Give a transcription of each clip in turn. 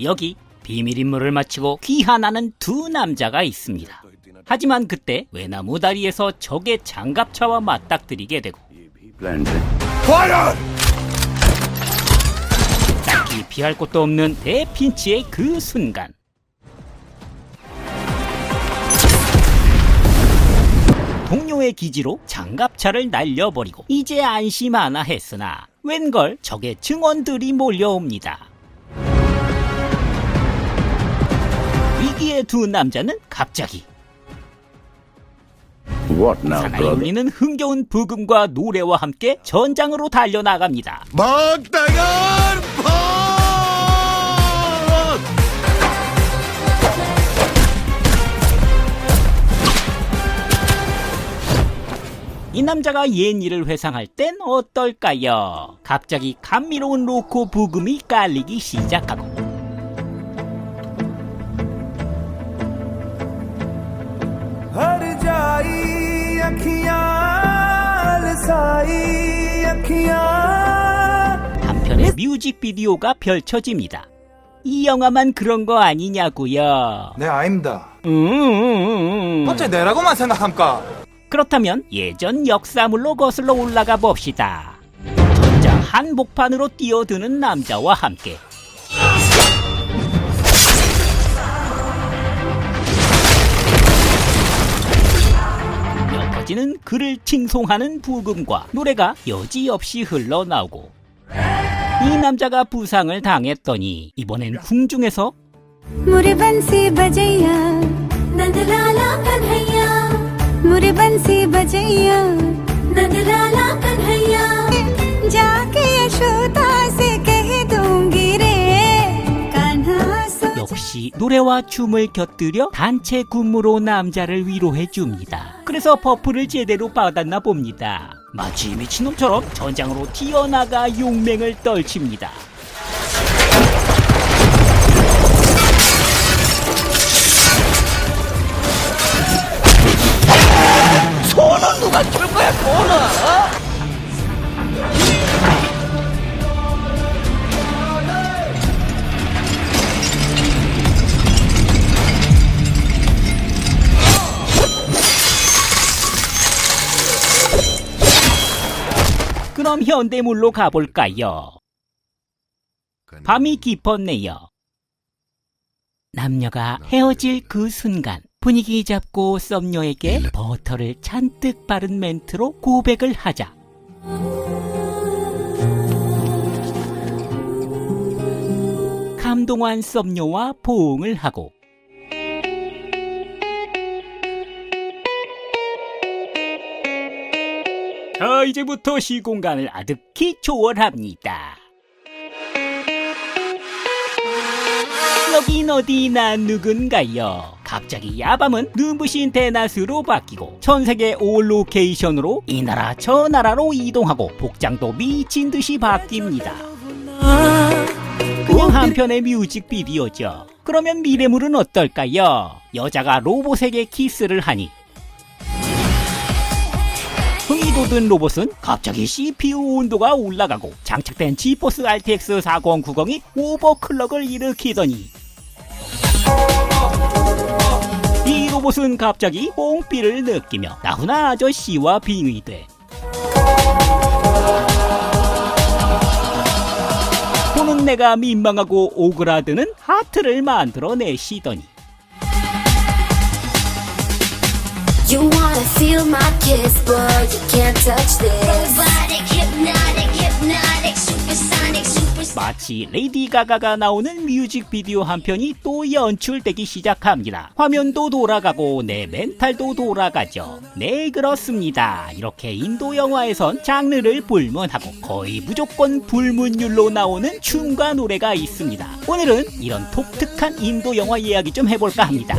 여기 비밀 임무를 마치고 귀환하는 두 남자가 있습니다. 하지만 그때 외나무 다리에서 적의 장갑차와 맞닥뜨리게 되고 딱히 피할 곳도 없는 대핀치의 그 순간 동료의 기지로 장갑차를 날려버리고 이제 안심하나 했으나 웬걸 적의 증원들이 몰려옵니다. 위기의 두 남자는 갑자기 사나이 울리는 흥겨운 부금과 노래와 함께 전장으로 달려나갑니다. 이 남자가 옛 일을 회상할 땐 어떨까요? 갑자기 감미로운 로코 부금이 깔리기 시작하고 한편의 뮤직비디오가 펼쳐집니다. 이 영화만 그런 거 아니냐고요? 네, 아닙니다. 어째 내라고만 생각함까? 그렇다면 예전 역사물로 거슬러 올라가 봅시다. 전장 한복판으로 뛰어드는 남자와 함께 엮어지는 그를 칭송하는 부금과 노래가 여지없이 흘러나오고 이 남자가 부상을 당했더니 이번엔 궁중에서 무리 반시 버제야 난들라라 간해야 मुरे बंसी बजैया नंदलाला कन्हैया जाके यशोदा से कह दूंगी रे कान्हा. 역시 노래와 춤을 곁들여 단체 군무로 남자를 위로해줍니다. 그래서 버프를 제대로 받았나 봅니다. 마치 미친놈처럼 전장으로 튀어나가 용맹을 떨칩니다. 손은 누가 줄 거야, 손은? 그럼 현대물로 가볼까요? 밤이 깊었네요. 남녀가 헤어질 그 순간 분위기 잡고 썸녀에게 버터를 잔뜩 바른 멘트로 고백을 하자. 감동한 썸녀와 포옹을 하고 자, 이제부터 시공간을 아득히 초월합니다. 여긴 어디나 누군가요? 갑자기 야밤은 눈부신 대낮으로 바뀌고 전세계 올 로케이션으로 이 나라 저 나라로 이동하고 복장도 미친 듯이 바뀝니다. 그냥 한편의 뮤직비디오죠. 그러면 미래물은 어떨까요? 여자가 로봇에게 키스를 하니 흥이 돋은 로봇은 갑자기 CPU 온도가 올라가고 장착된 지포스 RTX 4090이 오버클럭을 일으키더니 이 로봇은 갑자기 뽕삐를 느끼며 나훈아 아저씨와 빙의돼 보는 내가 민망하고 오그라드는 하트를 만들어내시더니 You wanna feel my kiss, but you can't touch this. Robotic, hypnotic, hypnotic, supersonic, supersonic. 마치 레이디 가가가 나오는 뮤직비디오 한 편이 또 연출되기 시작합니다. 화면도 돌아가고 내 멘탈도 돌아가죠. 네, 그렇습니다. 이렇게 인도 영화에선 장르를 불문하고 거의 무조건 불문율로 나오는 춤과 노래가 있습니다. 오늘은 이런 독특한 인도 영화 이야기 좀 해볼까 합니다.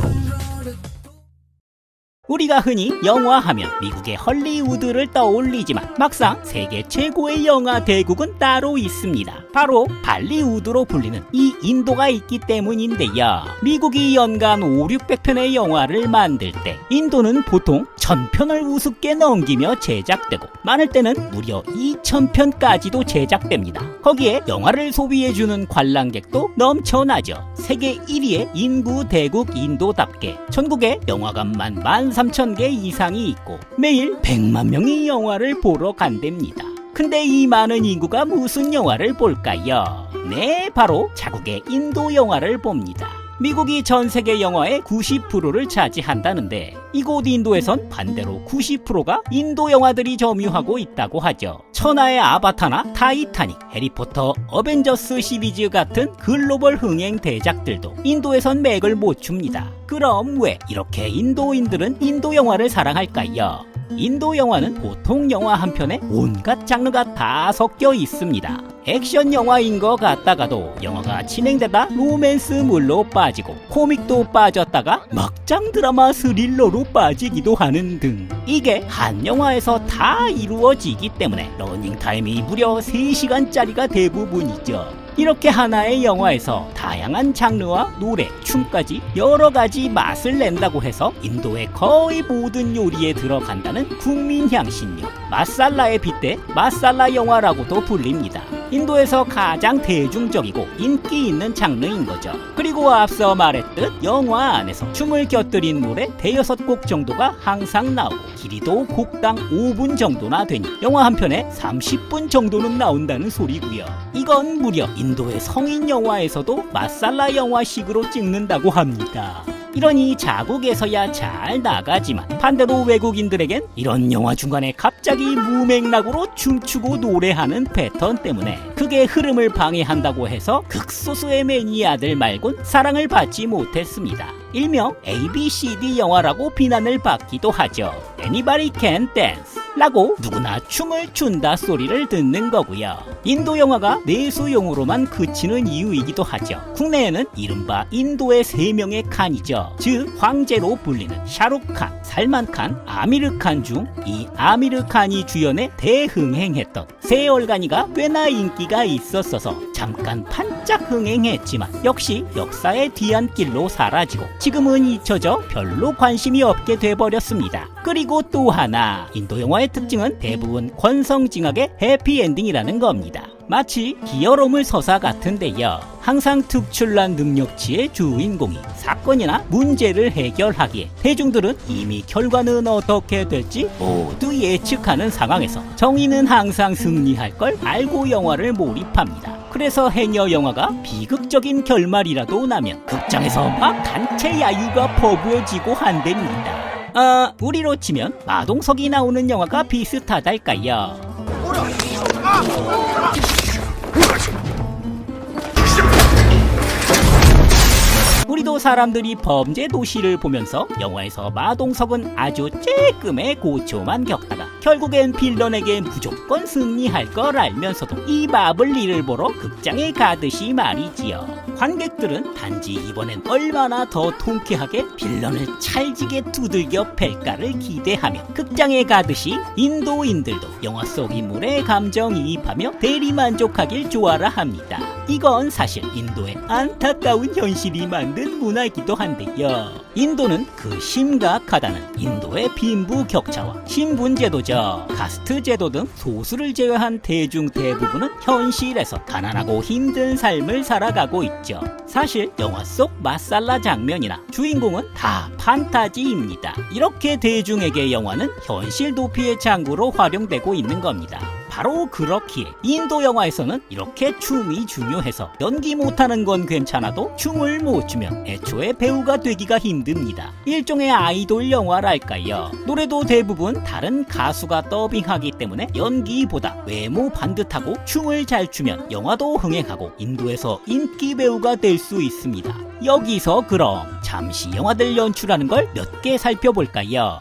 우리가 흔히 영화 하면 미국의 헐리우드를 떠올리지만 막상 세계 최고의 영화 대국은 따로 있습니다. 바로 발리우드로 불리는 이 인도가 있기 때문인데요. 미국이 연간 5,600편의 영화를 만들 때 인도는 보통 1,000편을 우습게 넘기며 제작되고 많을 때는 무려 2,000편까지도 제작됩니다. 거기에 영화를 소비해주는 관람객도 넘쳐나죠. 세계 1위의 인구 대국 인도답게 전국에 영화관만 13,000개 이상이 있고 매일 100만 명이 영화를 보러 간답니다. 근데 이 많은 인구가 무슨 영화를 볼까요? 네, 바로 자국의 인도 영화를 봅니다. 미국이 전 세계 영화의 90%를 차지한다는데 이곳 인도에선 반대로 90%가 인도 영화들이 점유하고 있다고 하죠. 천하의 아바타나 타이타닉, 해리포터, 어벤져스 시리즈 같은 글로벌 흥행 대작들도 인도에선 맥을 못 춥니다. 그럼 왜 이렇게 인도인들은 인도 영화를 사랑할까요? 인도 영화는 보통 영화 한 편에 온갖 장르가 다 섞여 있습니다. 액션 영화인 것 같다가도 영화가 진행되다 로맨스물로 빠지고 코믹도 빠졌다가 막장 드라마 스릴러로 빠지기도 하는 등 이게 한 영화에서 다 이루어지기 때문에 러닝타임이 무려 3시간짜리가 대부분이죠. 이렇게 하나의 영화에서 다양한 장르와 노래, 춤까지 여러 가지 맛을 낸다고 해서 인도의 거의 모든 요리에 들어간다는 국민 향신료 마살라에 빗대 마살라 영화라고도 불립니다. 인도에서 가장 대중적이고 인기 있는 장르인 거죠. 그리고 앞서 말했듯 영화 안에서 춤을 곁들인 노래 5-6곡 정도가 항상 나오고 길이도 곡당 5분 정도나 되니 영화 한 편에 30분 정도는 나온다는 소리고요. 이건 무려 인도의 성인 영화에서도 마살라 영화식으로 찍는다고 합니다. 이러니 자국에서야 잘 나가지만 반대로 외국인들에겐 이런 영화 중간에 갑자기 무맥락으로 춤추고 노래하는 패턴 때문에 그게 흐름을 방해한다고 해서 극소수의 매니아들 말곤 사랑을 받지 못했습니다. 일명 ABCD 영화라고 비난을 받기도 하죠. Anybody can dance 라고 누구나 춤을 춘다 소리를 듣는 거고요. 인도 영화가 내수용으로만 그치는 이유이기도 하죠. 국내에는 이른바 인도의 3명의 칸이죠. 즉 황제로 불리는 샤룩칸, 살만칸, 아미르칸 중 이 아미르칸이 주연해 대흥행했던 세월간이가 꽤나 인기가 있었어서 잠깐 반짝 흥행했지만 역시 역사의 뒤안길로 사라지고 지금은 잊혀져 별로 관심이 없게 돼버렸습니다. 그리고 또 하나, 인도 영화의 특징은 대부분 권성징악의 해피엔딩이라는 겁니다. 마치 기어로물 서사 같은데요. 항상 특출난 능력치의 주인공이 사건이나 문제를 해결하기에 대중들은 이미 결과는 어떻게 될지 모두 예측하는 상황에서 정의는 항상 승리할 걸 알고 영화를 몰입합니다. 그래서 해녀 영화가 비극적인 결말이라도 나면 극장에서 막 단체 야유가 퍼부어지고 한답니다. 우리로 치면 마동석이 나오는 영화가 비슷하달까요? 우리도 사람들이 범죄 도시를 보면서 영화에서 마동석은 아주 쬐끔의 고초만 겪다가 결국엔 빌런에게 무조건 승리할 걸 알면서도 이 마블리를 보러 극장에 가듯이 말이지요. 관객들은 단지 이번엔 얼마나 더 통쾌하게 빌런을 찰지게 두들겨 팰까를 기대하며 극장에 가듯이 인도인들도 영화 속 인물에 감정이입하며 대리만족하길 좋아라 합니다. 이건 사실 인도의 안타까운 현실이 만든 문화이기도 한데요. 인도는 그 심각하다는 인도의 빈부격차와 신분제도죠. 카스트 제도 등 소수를 제외한 대중 대부분은 현실에서 가난하고 힘든 삶을 살아가고 있죠. 사실 영화 속 마살라 장면이나 주인공은 다 판타지입니다. 이렇게 대중에게 영화는 현실 도피의 장구로 활용되고 있는 겁니다. 바로 그렇기에 인도 영화에서는 이렇게 춤이 중요해서 연기 못하는 건 괜찮아도 춤을 못 추면 애초에 배우가 되기가 힘듭니다. 일종의 아이돌 영화랄까요. 노래도 대부분 다른 가수가 더빙하기 때문에 연기보다 외모 반듯하고 춤을 잘 추면 영화도 흥행하고 인도에서 인기 배우가 될 수 있습니다. 여기서 그럼 잠시 영화들 연출하는 걸 몇 개 살펴볼까요?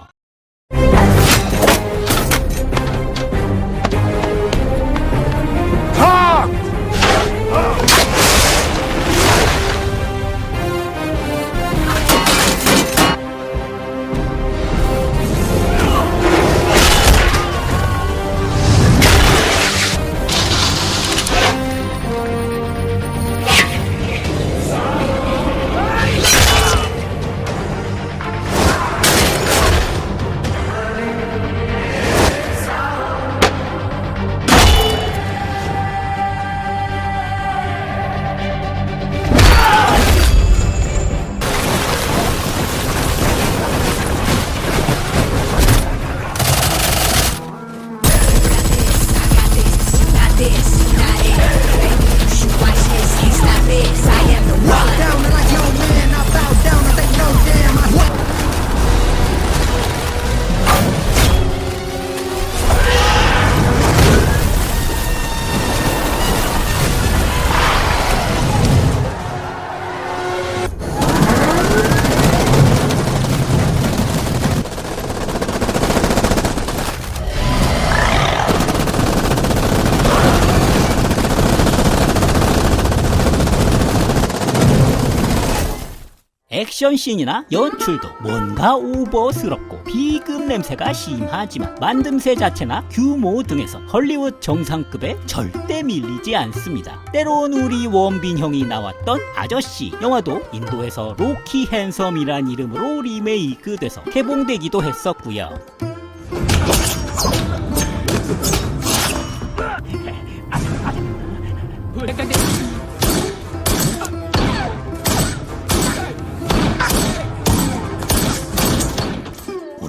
액션씬이나 연출도 뭔가 오버스럽고 B급 냄새가 심하지만 만듦새 자체나 규모 등에서 헐리우드 정상급에 절대 밀리지 않습니다. 때론 우리 원빈 형이 나왔던 아저씨 영화도 인도에서 로키 핸섬이란 이름으로 리메이크돼서 개봉되기도 했었고요.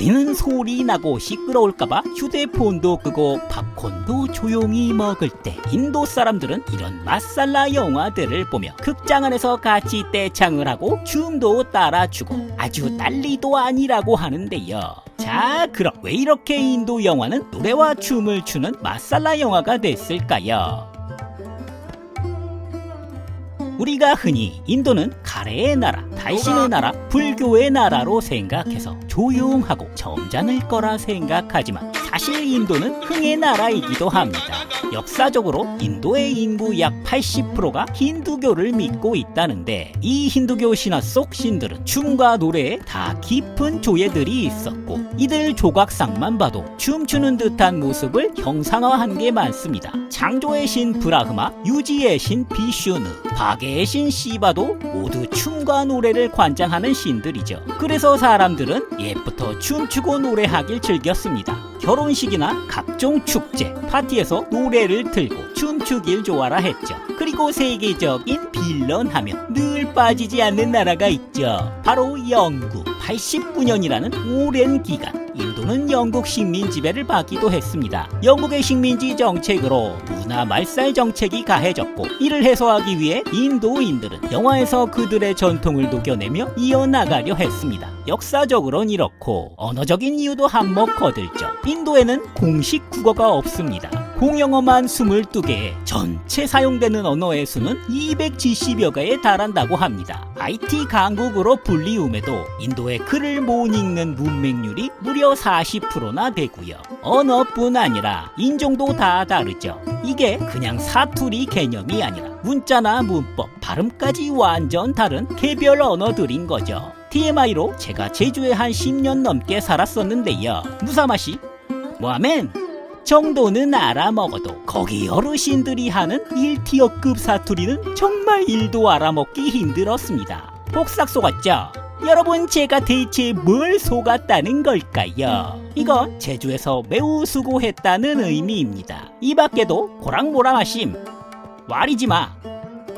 우리는 소리 나고 시끄러울까봐 휴대폰도 끄고 팝콘도 조용히 먹을 때 인도 사람들은 이런 마살라 영화들을 보며 극장 안에서 같이 떼창을 하고 춤도 따라추고 아주 난리도 아니라고 하는데요. 자, 그럼 왜 이렇게 인도 영화는 노래와 춤을 추는 마살라 영화가 됐을까요? 우리가 흔히 인도는 카레의 나라, 달신의 나라, 불교의 나라로 생각해서 조용하고 점잖을 거라 생각하지만 사실 인도는 흥의 나라이기도 합니다. 역사적으로 인도의 인구 약 80%가 힌두교를 믿고 있다는데 이 힌두교 신화 속 신들은 춤과 노래에 다 깊은 조예들이 있었고 이들 조각상만 봐도 춤추는 듯한 모습을 형상화한 게 많습니다. 창조의 신 브라흐마, 유지의 신 비슈누, 박애의 신 시바도 모두 춤과 노래를 관장하는 신들이죠. 그래서 사람들은 옛부터 춤추고 노래하길 즐겼습니다. 결혼식이나 각종 축제, 파티에서 노래를 틀고 춤추길 좋아라 했죠. 그리고 세계적인 빌런 하면 늘 빠지지 않는 나라가 있죠. 바로 영국. 89년이라는 오랜 기간 인도는 영국 식민 지배를 받기도 했습니다. 영국의 식민지 정책으로 문화 말살 정책이 가해졌고 이를 해소하기 위해 인도인들은 영화에서 그들의 전통을 녹여내며 이어나가려 했습니다. 역사적으로는 이렇고 언어적인 이유도 한몫 거들죠. 인도에는 공식 국어가 없습니다. 공용어만 22개, 전체 사용되는 언어의 수는 270여 개에 달한다고 합니다. IT 강국으로 불리움에도 인도의 글을 못 읽는 문맹률이 무려 40%나 되고요. 언어뿐 아니라 인종도 다 다르죠. 이게 그냥 사투리 개념이 아니라 문자나 문법, 발음까지 완전 다른 개별 언어들인 거죠. TMI로 제가 제주에 한 10년 넘게 살았었는데요. 무사마시? 뭐하면? 정도는 알아먹어도 거기 어르신들이 하는 1티어급 사투리는 정말 1도 알아먹기 힘들었습니다. 복삭 속았죠? 여러분 제가 대체 뭘 속았다는 걸까요? 이건 제주에서 매우 수고했다는 의미입니다. 이 밖에도 고랑모랑하심, 와리지마,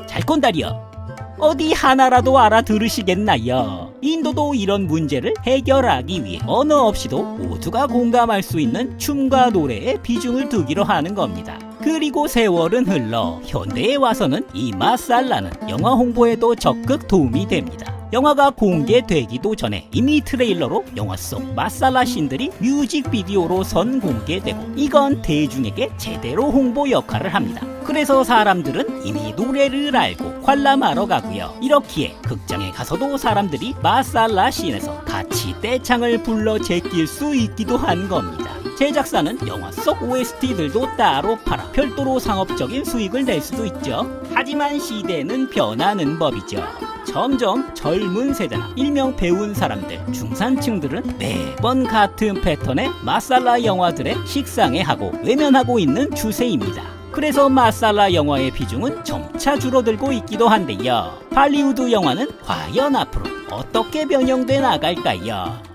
잘건다리여 어디 하나라도 알아들으시겠나요? 인도도 이런 문제를 해결하기 위해 언어 없이도 모두가 공감할 수 있는 춤과 노래에 비중을 두기로 하는 겁니다. 그리고 세월은 흘러 현대에 와서는 이 마살라는 영화 홍보에도 적극 도움이 됩니다. 영화가 공개되기도 전에 이미 트레일러로 영화 속 마살라 씬들이 뮤직비디오로 선공개되고 이건 대중에게 제대로 홍보 역할을 합니다. 그래서 사람들은 이미 노래를 알고 관람하러 가고요. 이렇기에 극장에 가서도 사람들이 마살라 씬에서 같이 떼창을 불러 제낄 수 있기도 한 겁니다. 제작사는 영화 속 OST들도 따로 팔아 별도로 상업적인 수익을 낼 수도 있죠. 하지만 시대는 변하는 법이죠. 점점 젊은 세대나 일명 배운 사람들, 중산층들은 매번 같은 패턴의 마살라 영화들의 식상해하고 외면하고 있는 추세입니다. 그래서 마살라 영화의 비중은 점차 줄어들고 있기도 한데요. 할리우드 영화는 과연 앞으로 어떻게 변형돼 나갈까요?